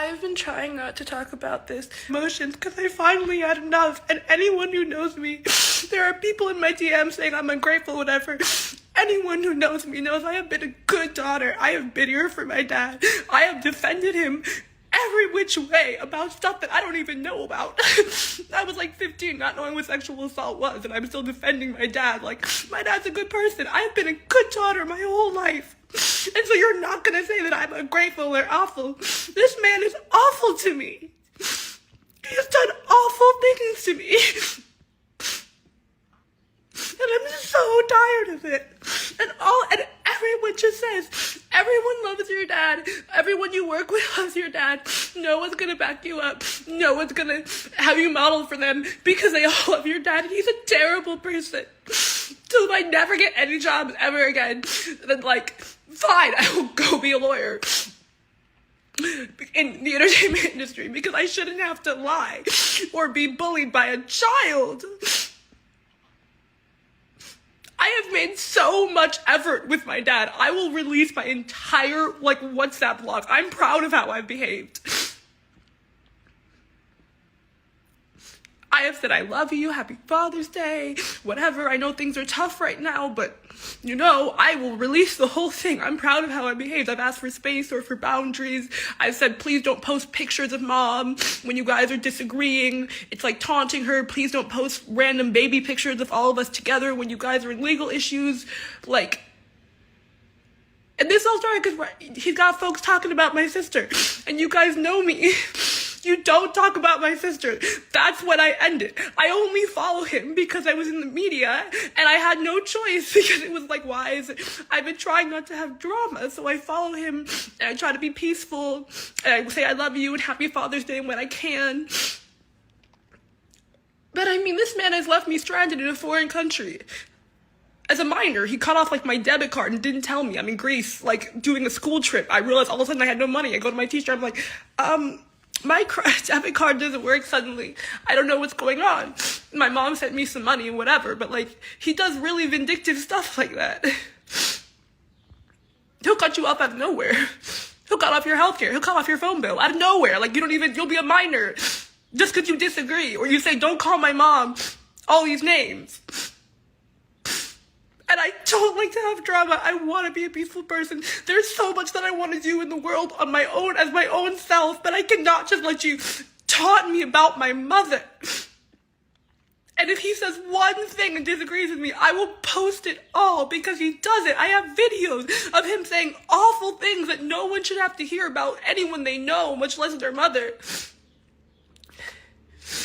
I've been trying not to talk about this emotions because I finally had enough. And anyone who knows me, there are people in my DM saying I'm ungrateful, whatever. Anyone who knows me knows I have been a good daughter. I have been here for my dad. I have defended him every which way about stuff that I don't even know about. I was like 15 not knowing what sexual assault was, and I'm still defending my dad. Like, my dad's a good person. I have been a good daughter my whole life. And so you're not gonna say that I'm ungrateful or awful. This man is awful to me. He has done awful things to me. And I'm so tired of it. And everyone just says, everyone loves your dad. Everyone you work with loves your dad. No one's gonna back you up. No one's gonna have you model for them because they all love your dad and he's a terrible person. So if I never get any jobs ever again, then like, fine, I will go be a lawyer in the entertainment industry because I shouldn't have to lie or be bullied by a child. I have made so much effort with my dad. I will release my entire, WhatsApp log. I'm proud of how I've behaved. I have said I love you, happy Father's Day, whatever. I know things are tough right now, but, I will release the whole thing. I'm proud of how I behaved. I've asked for space or for boundaries. I've said, please don't post pictures of mom when you guys are disagreeing. It's like taunting her. Please don't post random baby pictures of all of us together when you guys are in legal issues. And this all started because he's got folks talking about my sister, and you guys know me. You don't talk about my sister. That's when I ended. I only follow him because I was in the media and I had no choice because it was like, why is it? I've been trying not to have drama, so I follow him and I try to be peaceful and I say I love you and happy Father's Day when I can. But this man has left me stranded in a foreign country. As a minor, he cut off my debit card and didn't tell me. I'm in Greece, doing a school trip. I realized all of a sudden I had no money. I go to my teacher, I'm like, my debit card doesn't work suddenly. I don't know what's going on. My mom sent me some money and whatever, but he does really vindictive stuff like that. He'll cut you off out of nowhere. He'll cut off your healthcare. He'll cut off your phone bill out of nowhere. You'll be a minor just because you disagree. Or you say, don't call my mom all these names. And I don't like to have drama. I want to be a peaceful person. There's so much that I want to do in the world on my own, as my own self, but I cannot just let you taunt me about my mother. And if he says one thing and disagrees with me, I will post it all because he does it. I have videos of him saying awful things that no one should have to hear about anyone they know, much less their mother.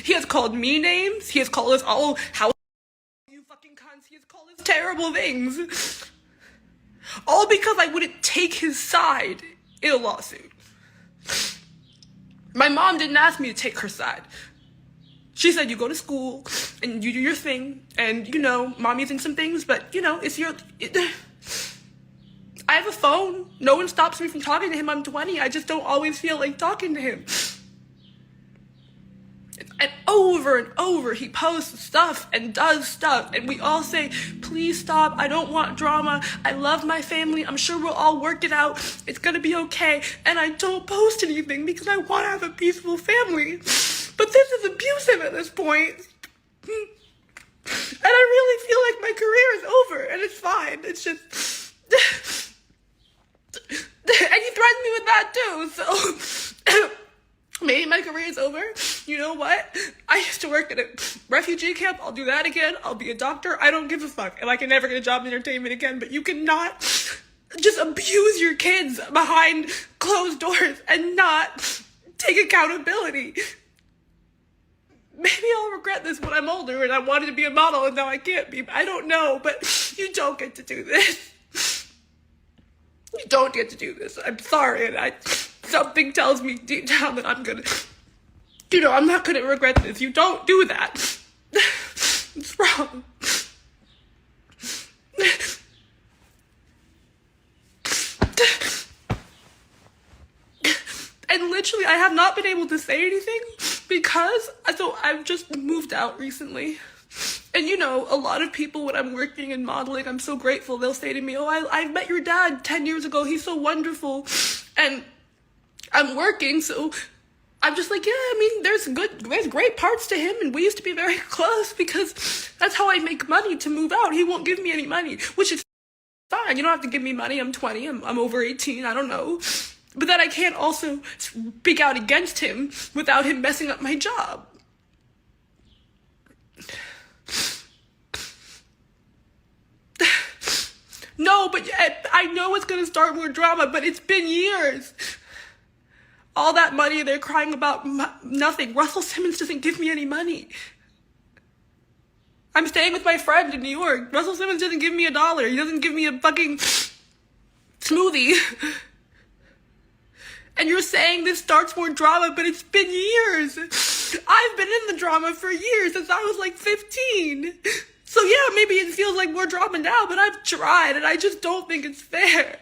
He has called me names. He has called us all how he has called us terrible things. All because I wouldn't take his side in a lawsuit. My mom didn't ask me to take her side. She said, you go to school and you do your thing and, mommy's in some things, but, it's I have a phone. No one stops me from talking to him. I'm 20. I just don't always feel like talking to him. And over, he posts stuff and does stuff. And we all say, please stop. I don't want drama. I love my family. I'm sure we'll all work it out. It's going to be okay. And I don't post anything because I want to have a peaceful family. But this is abusive at this point. And I really feel like my career is over. And it's fine. It's just... And he threatened me with that too. So... Maybe my career is over. You know what? I used to work at a refugee camp. I'll do that again. I'll be a doctor. I don't give a fuck. And I can never get a job in entertainment again. But you cannot just abuse your kids behind closed doors and not take accountability. Maybe I'll regret this when I'm older and I wanted to be a model and now I can't be. I don't know. But you don't get to do this. You don't get to do this. I'm sorry. And something tells me deep down that I'm gonna, I'm not gonna regret this. You don't do that. It's wrong. And literally, I have not been able to say anything because, I've just moved out recently. And a lot of people when I'm working and modeling, I'm so grateful. They'll say to me, oh, I met your dad 10 years ago. He's so wonderful. And I'm working, so I'm just like, yeah, I mean, there's great parts to him, and we used to be very close because that's how I make money to move out. He won't give me any money, which is fine. You don't have to give me money. I'm 20. I'm over 18. I don't know. But then I can't also speak out against him without him messing up my job. No, but I know it's gonna start more drama, but it's been years. All that money, they're crying about nothing. Russell Simmons doesn't give me any money. I'm staying with my friend in New York. Russell Simmons doesn't give me $1. He doesn't give me a fucking smoothie. And you're saying this starts more drama, but it's been years. I've been in the drama for years, since I was like 15. So yeah, maybe it feels like more drama now, but I've tried, and I just don't think it's fair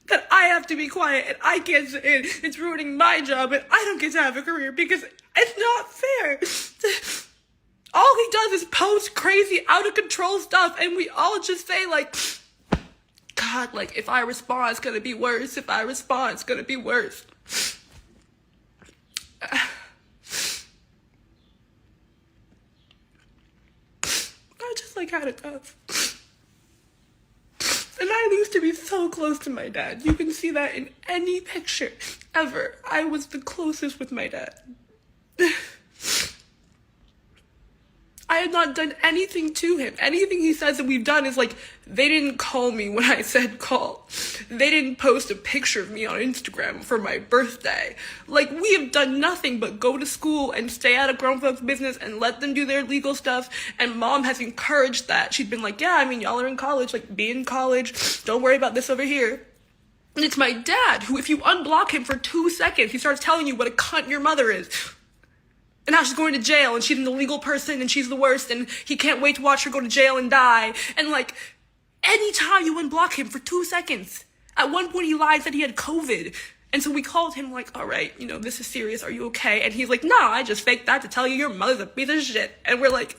that I have to be quiet and I can't sit in. It's ruining my job, and I don't get to have a career because it's not fair. All he does is post crazy, out of control stuff, and we all just say like, God, like, if I respond, it's gonna be worse. If I respond, it's gonna be worse. I just like had it tough. And I used to be so close to my dad. You can see that in any picture ever. I was the closest with my dad. I had not done anything to him. Anything he says that we've done is like, they didn't call me when I said call. They didn't post a picture of me on Instagram for my birthday. Like, we have done nothing but go to school and stay out of grown folks' business and let them do their legal stuff. And Mom has encouraged that. She'd been like, yeah, I mean, y'all are in college, like, be in college. Don't worry about this over here. And it's my dad who, if you unblock him for 2 seconds, he starts telling you what a cunt your mother is. And now she's going to jail, and she's an illegal person, and she's the worst, and he can't wait to watch her go to jail and die. And like, anytime you unblock him for 2 seconds, at one point he lied, said he had COVID. And so we called him like, all right, you know, this is serious, are you okay? And he's like, no, I just faked that to tell you your mother's a piece of shit. And we're like,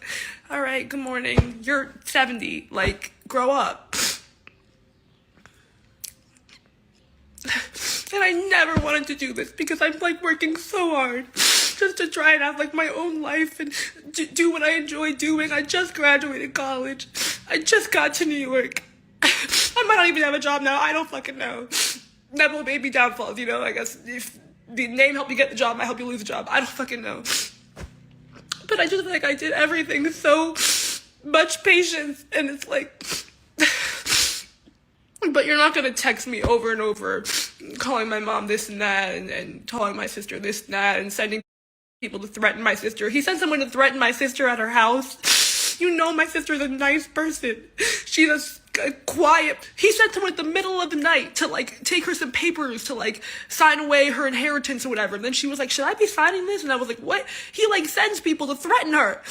all right, good morning, you're 70, like, grow up. And I never wanted to do this because I'm like working so hard just to try and have like my own life and do what I enjoy doing. I just graduated college. I just got to New York. I might not even have a job now. I don't fucking know. Never baby downfalls, you know, I guess if the name helped you get the job, might help you lose the job. I don't fucking know. But I just feel like I did everything with so much patience, and it's like, but you're not gonna text me over and over, calling my mom this and that, and calling my sister this and that, and sending people to threaten my sister. He sent someone to threaten my sister at her house. You know my sister's a nice person. She's a quiet. He sent someone at the middle of the night to like take her some papers to like sign away her inheritance or whatever. And then she was like, should I be signing this? And I was like, what? He like sends people to threaten her.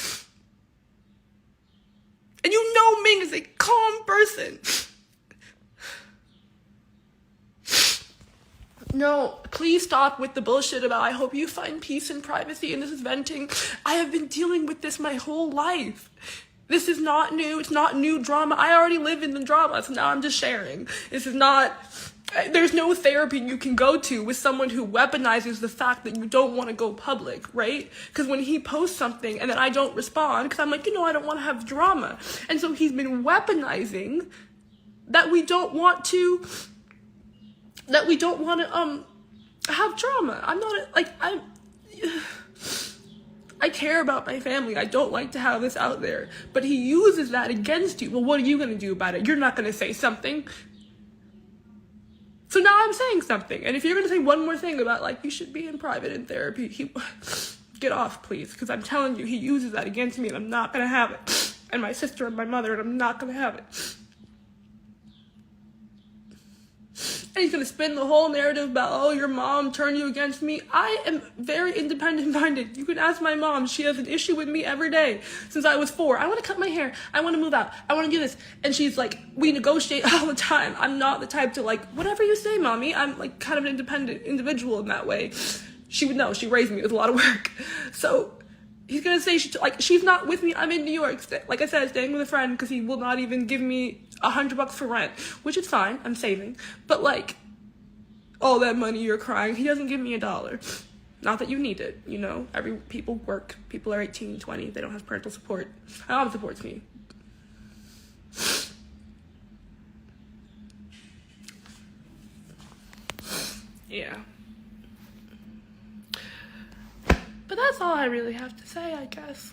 And you know Ming is a calm person. No, please stop with the bullshit about I hope you find peace and privacy, and this is venting. I have been dealing with this my whole life. This is not new. It's not new drama. I already live in the drama, so now I'm just sharing. This is not, there's no therapy you can go to with someone who weaponizes the fact that you don't want to go public, right? Because when he posts something and then I don't respond, because I'm like, you know, I don't want to have drama. And so he's been weaponizing that we don't want to have drama. I'm not, like, I care about my family. I don't like to have this out there. But he uses that against you. Well, what are you going to do about it? You're not going to say something. So now I'm saying something. And if you're going to say one more thing about, like, you should be in private in therapy, get off, please. Because I'm telling you, he uses that against me, and I'm not going to have it. And my sister and my mother, and I'm not going to have it. And he's going to spin the whole narrative about, oh, your mom turned you against me. I am very independent-minded. You can ask my mom. She has an issue with me every day since I was 4. I want to cut my hair. I want to move out. I want to do this. And she's like, we negotiate all the time. I'm not the type to like, whatever you say, mommy. I'm like kind of an independent individual in that way. She would know. She raised me with a lot of work. So he's going to say, she's not with me. I'm in New York. Like I said, staying with a friend because he will not even give me $100 for rent, which is fine. I'm saving. But like, all that money, you're crying. He doesn't give me $1. Not that you need it, you know. People work. People are 18, 20. They don't have parental support. My mom supports me. Yeah. But that's all I really have to say, I guess.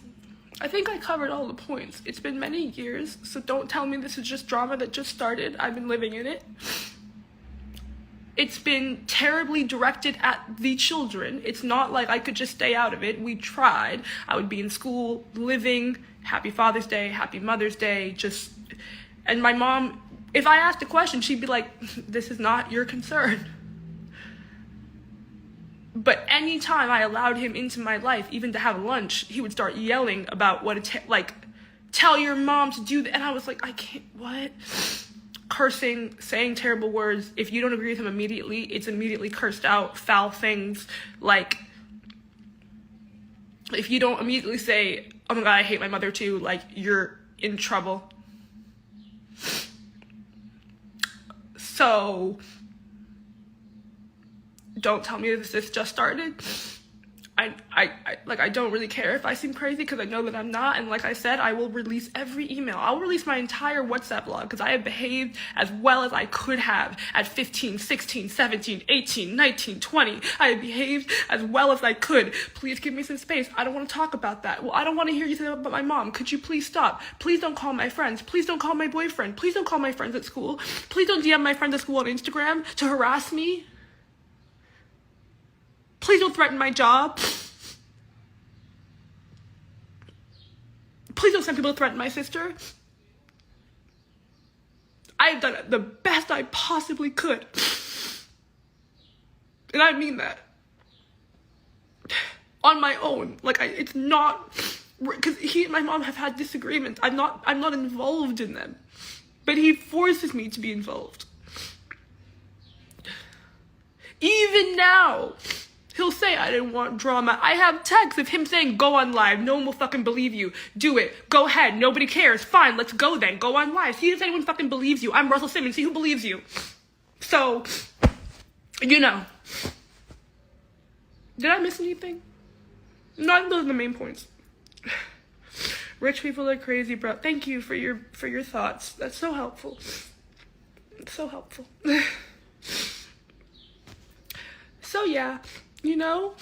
I think I covered all the points. It's been many years, so don't tell me this is just drama that just started. I've been living in it. It's been terribly directed at the children. It's not like I could just stay out of it. We tried. I would be in school, living, happy Father's Day, happy Mother's Day, and my mom, if I asked a question, she'd be like, this is not your concern. But anytime I allowed him into my life, even to have lunch, he would start yelling about tell your mom to do that. And I was like, I can't, what? Cursing, saying terrible words. If you don't agree with him immediately, it's immediately cursed out. Foul things. Like, if you don't immediately say, oh my God, I hate my mother too, like, you're in trouble. So, don't tell me this just started. I don't really care if I seem crazy, because I know that I'm not. And like I said, I will release every email. I'll release my entire WhatsApp log, because I have behaved as well as I could have at 15, 16, 17, 18, 19, 20. I have behaved as well as I could. Please give me some space. I don't want to talk about that. Well, I don't want to hear you say that about my mom. Could you please stop? Please don't call my friends. Please don't call my boyfriend. Please don't call my friends at school. Please don't DM my friends at school on Instagram to harass me. Please don't threaten my job. Please don't send people to threaten my sister. I have done the best I possibly could. And I mean that. On my own. It's not, because he and my mom have had disagreements. I'm not involved in them. But he forces me to be involved. Even now, he'll say, I didn't want drama. I have texts of him saying, go on live. No one will fucking believe you. Do it. Go ahead. Nobody cares. Fine, let's go then. Go on live. See if anyone fucking believes you. I'm Russell Simmons. See who believes you. So, you know. Did I miss anything? No, I think those are the main points. Rich people are crazy, bro. Thank you for your thoughts. That's so helpful. It's so helpful. So yeah. You know,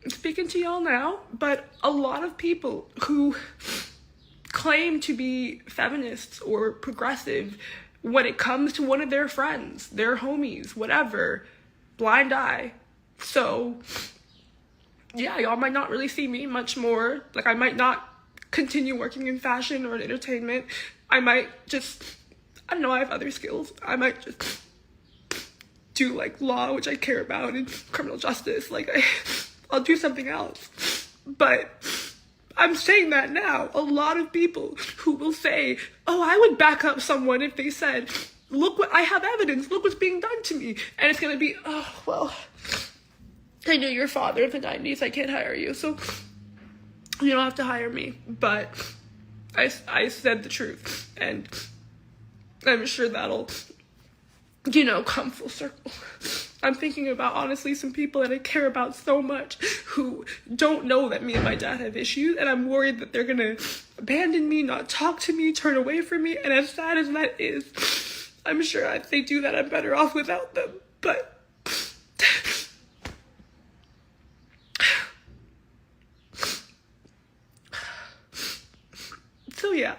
speaking to y'all now, but a lot of people who claim to be feminists or progressive, when it comes to one of their friends, their homies, whatever, blind eye. So, yeah, y'all might not really see me much more. Like, I might not continue working in fashion or in entertainment. I might just, I don't know, I have other skills. I might just do law, which I care about, and criminal justice. I'll do something else. But I'm saying that now. A lot of people who will say, oh, I would back up someone if they said, look what I have evidence, look what's being done to me. And it's gonna be, oh, well, I knew your father in the 90s, I can't hire you, so you don't have to hire me. But I said the truth, and I'm sure that'll, come full circle. I'm thinking about, honestly, some people that I care about so much who don't know that me and my dad have issues, and I'm worried that they're gonna abandon me, not talk to me, turn away from me, and as sad as that is, I'm sure if they do that, I'm better off without them. But so yeah.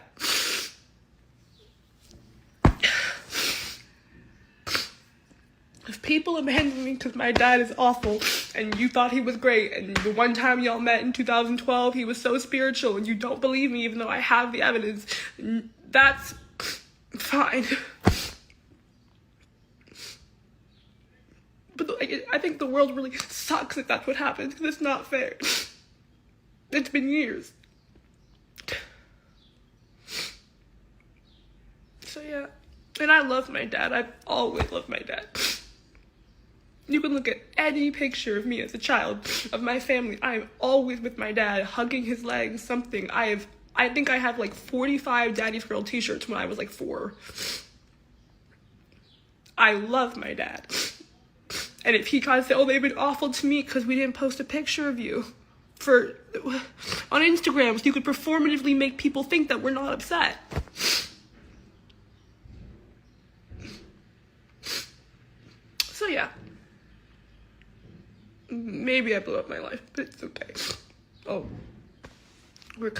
If people abandon me because my dad is awful and you thought he was great, and the one time y'all met in 2012 he was so spiritual, and you don't believe me even though I have the evidence, that's fine. But I think the world really sucks if that's what happens, because it's not fair. It's been years. So yeah. And I love my dad. I've always loved my dad. You can look at any picture of me as a child, of my family. I'm always with my dad, hugging his legs, something. I think I have 45 Daddy's Girl t-shirts when I was 4. I love my dad. And if he tries to say, oh, they've been awful to me because we didn't post a picture of you on Instagram, so you could performatively make people think that we're not upset. So yeah, maybe I blew up my life, but it's okay. Oh.